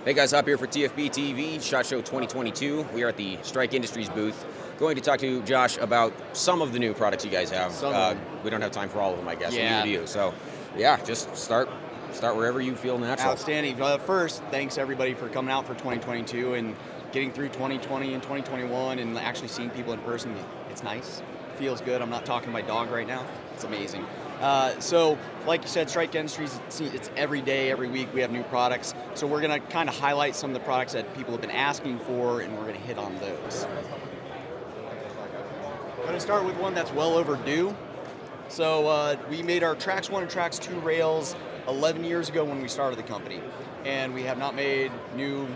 Hey guys, Hop here for TFBTV, SHOT Show 2022. We are at the Strike Industries booth. Going to talk to Josh about some of the new products you guys have. We don't have time for all of them, I guess. Yeah. And neither do you. So, yeah, just start wherever you feel natural. Outstanding. First, thanks everybody for coming out for 2022 and getting through 2020 and 2021 and actually seeing people in person. It's nice. Feels good. I'm not talking to my dog right now. It's amazing. So, like you said, Strike Industries, it's every day, every week we have new products. So we're going to kind of highlight some of the products that people have been asking for, and we're going to hit on those. I'm going to start with one that's well overdue. So we made our Trax 1 and Trax 2 rails 11 years ago when we started the company. And we have not made new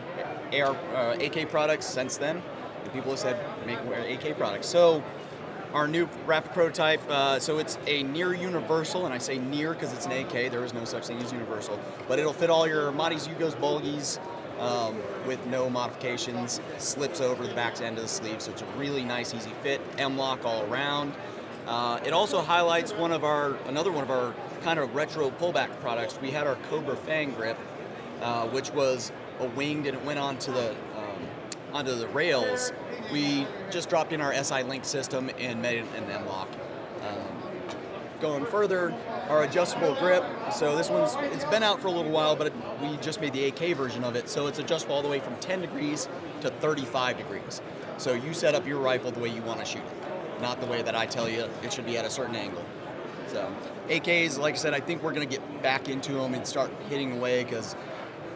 AK products since then. And people have said, make AK products. So our new rapid prototype, so it's a near universal, and I say near because it's an AK, there is no such thing as universal, but it'll fit all your Matis, Yugos, Bulgies with no modifications, slips over the back end of the sleeve, so it's a really nice, easy fit, M-lock all around. It also highlights another one of our kind of retro pullback products. We had our Cobra Fang grip, which was a winged, and it went onto the rails. We just dropped in our SI Link system and made it an M-lock. Going further, our adjustable grip. So this it's been out for a little while, but we just made the AK version of it. So it's adjustable all the way from 10 degrees to 35 degrees. So you set up your rifle the way you want to shoot it, not the way that I tell you it should be at a certain angle. So AKs, like I said, I think we're going to get back into them and start hitting away because,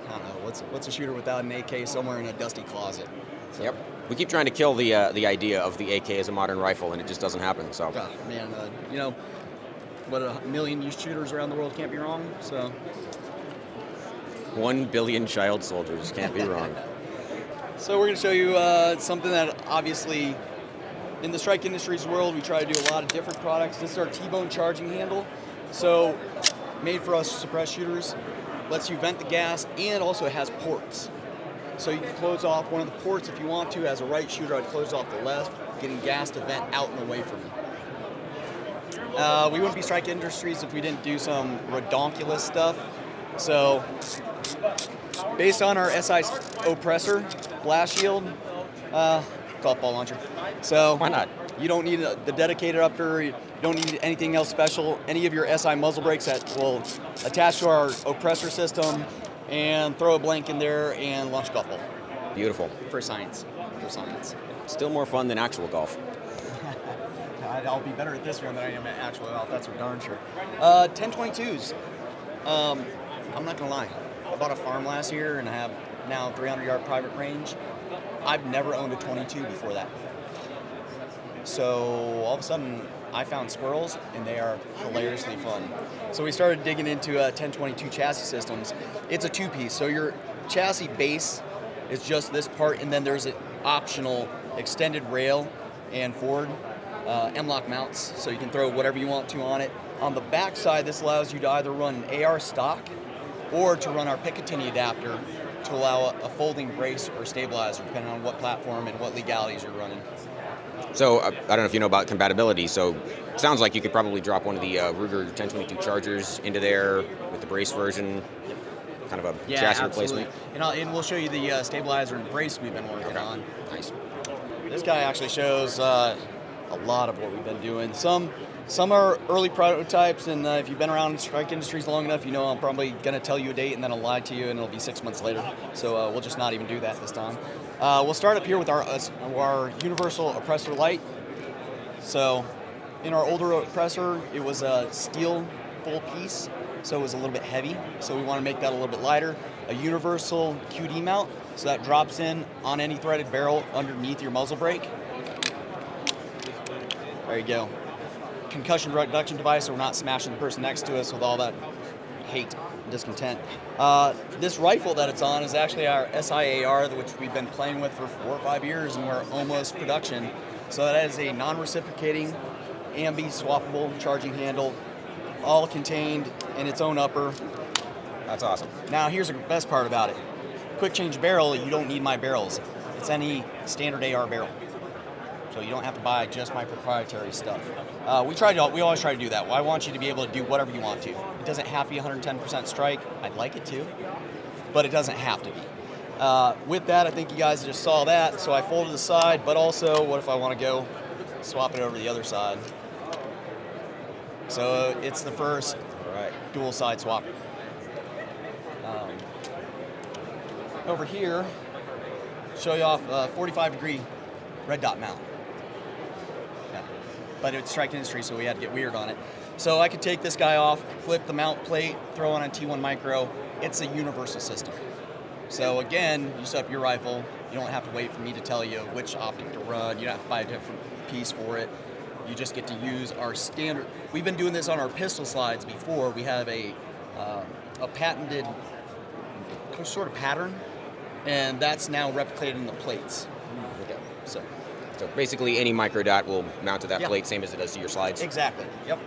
I don't know, what's a shooter without an AK somewhere in a dusty closet? So. Yep. We keep trying to kill the idea of the AK as a modern rifle, and it just doesn't happen. So, man, what 1 million used shooters around the world can't be wrong. So, 1 billion child soldiers can't be wrong. So we're going to show you something that obviously, in the Strike Industries world, we try to do a lot of different products. This is our T-bone charging handle. So, made for us suppress shooters, lets you vent the gas, and also it has ports. So you can close off one of the ports if you want to. As a right shooter, I'd close off the left, getting gas to vent out and away from you. We wouldn't be Strike Industries if we didn't do some redonkulous stuff. So, based on our SI Oppressor blast shield, golf ball launcher. So why not? You don't need the dedicated upper. You don't need anything else special. Any of your SI muzzle brakes that will attach to our Oppressor system, and throw a blank in there and launch golf ball. Beautiful. For science. Still more fun than actual golf. I'll be better at this one than I am at actual golf, that's for darn sure. 1022s. I'm not going to lie. I bought a farm last year and I have now 300-yard private range. I've never owned a 22 before that. So all of a sudden, I found squirrels, and they are hilariously fun. So we started digging into 1022 chassis systems. It's a two-piece, so your chassis base is just this part, and then there's an optional extended rail and forward M-lock mounts, so you can throw whatever you want to on it. On the back side, this allows you to either run an AR stock or to run our Picatinny adapter to allow a folding brace or stabilizer, depending on what platform and what legalities you're running. So, I don't know if you know about compatibility, so it sounds like you could probably drop one of the Ruger 1022 Chargers into there with the brace version, kind of a chassis replacement. And we'll show you the stabilizer and brace we've been working on. Nice. This guy actually shows a lot of what we've been doing. Some are early prototypes, and if you've been around Strike Industries long enough, you know I'm probably going to tell you a date and then I'll lie to you and it'll be 6 months later. So we'll just not even do that this time. We'll start up here with our Universal Oppressor Light. So in our older Oppressor, it was a steel full piece, so it was a little bit heavy. So we want to make that a little bit lighter. A Universal QD mount, so that drops in on any threaded barrel underneath your muzzle brake. There you go. Concussion reduction device, so we're not smashing the person next to us with all that hate and discontent. This rifle that it's on is actually our SIAR, which we've been playing with for 4 or 5 years, and we're almost production. So that is a non-reciprocating, ambi swappable charging handle, all contained in its own upper. That's awesome. Now here's the best part about it. Quick change barrel, you don't need my barrels. It's any standard AR barrel. So you don't have to buy just my proprietary stuff. We always try to do that. Well, I want you to be able to do whatever you want to. It doesn't have to be 110% strike. I'd like it to, but it doesn't have to be. With that, I think you guys just saw that, so I folded the side, but also, what if I want to go swap it over to the other side? So it's the first dual side swap. Over here, show you off a 45-degree red dot mount. Yeah. But it's Strike Industry, so we had to get weird on it. So I could take this guy off, flip the mount plate, throw on a T1 micro. It's a universal system. So again, you set up your rifle. You don't have to wait for me to tell you which optic to run. You don't have to buy a different piece for it. You just get to use our standard. We've been doing this on our pistol slides before. We have a patented sort of pattern, and that's now replicated in the plates. Okay. So basically, any micro dot will mount to that plate, same as it does to your slides. Exactly. Yep.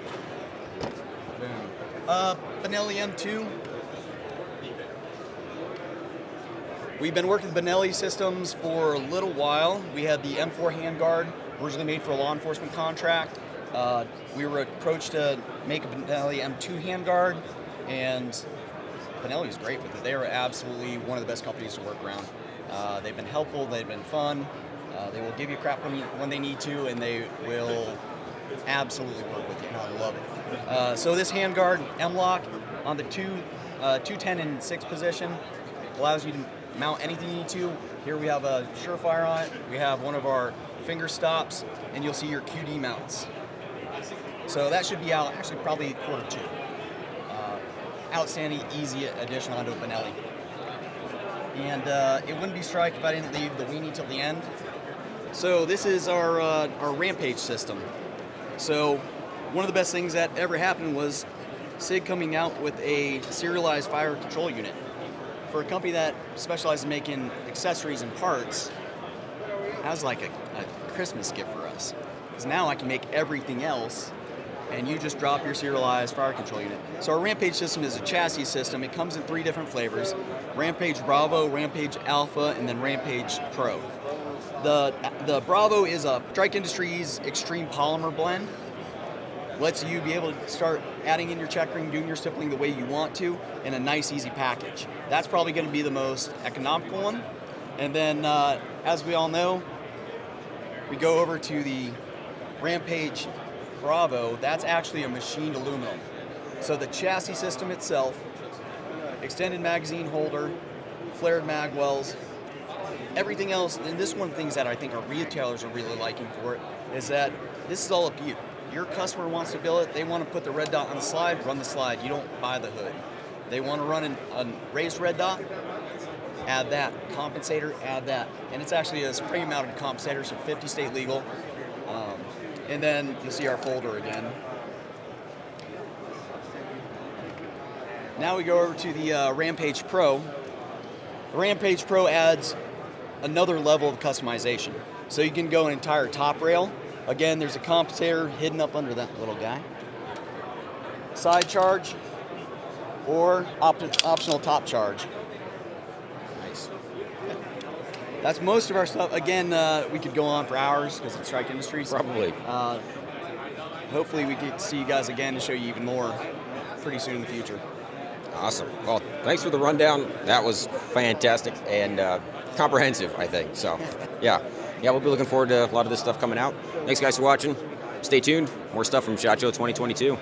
Boom. Benelli M2. We've been working with Benelli systems for a little while. We had the M4 Handguard, originally made for a law enforcement contract. We were approached to make a Benelli M2 Handguard, and Benelli is great with it. They are absolutely one of the best companies to work around. They've been helpful, they've been fun. They will give you crap when they need to, and they will absolutely work with you, and I love it. So this Handguard M-Lock on the 210 and 6 position allows you to mount anything you need to. Here we have a Surefire on it. We have one of our finger stops, and you'll see your QD mounts. So that should be out actually probably Q2. Outstanding, easy addition onto a Benelli. And it wouldn't be Strike if I didn't leave the weenie till the end. So this is our Rampage system. So one of the best things that ever happened was SIG coming out with a serialized fire control unit. For a company that specializes in making accessories and parts, that was like a Christmas gift for us. Because now I can make everything else, and you just drop your serialized fire control unit. So our Rampage system is a chassis system. It comes in 3 different flavors: Rampage Bravo, Rampage Alpha, and then Rampage Pro. The Bravo is a Strike Industries extreme polymer blend. Lets you be able to start adding in your checkering, doing your stippling the way you want to in a nice, easy package. That's probably going to be the most economical one. And then, as we all know, we go over to the Rampage Bravo. That's actually a machined aluminum. So the chassis system itself, extended magazine holder, flared mag wells, everything else, and this one of the things that I think our retailers are really liking for it, is that this is all up to you. Your customer wants to build it, they want to put the red dot on the slide, run the slide. You don't buy the hood. They want to run a raised red dot, add that. Compensator, add that. And it's actually a spray mounted compensator, so 50 state legal. And then you'll see our folder again. Now we go over to the Rampage Pro. The Rampage Pro adds another level of customization. So you can go an entire top rail. Again, there's a compensator hidden up under that little guy. Side charge or optional top charge. Nice. That's most of our stuff. Again, we could go on for hours because it's Strike Industries. Probably. Hopefully we get to see you guys again to show you even more pretty soon in the future. Awesome. Well, thanks for the rundown. That was fantastic and comprehensive, I think. So, yeah, we'll be looking forward to a lot of this stuff coming out. Thanks, guys, for watching. Stay tuned. More stuff from SHOT Show 2022.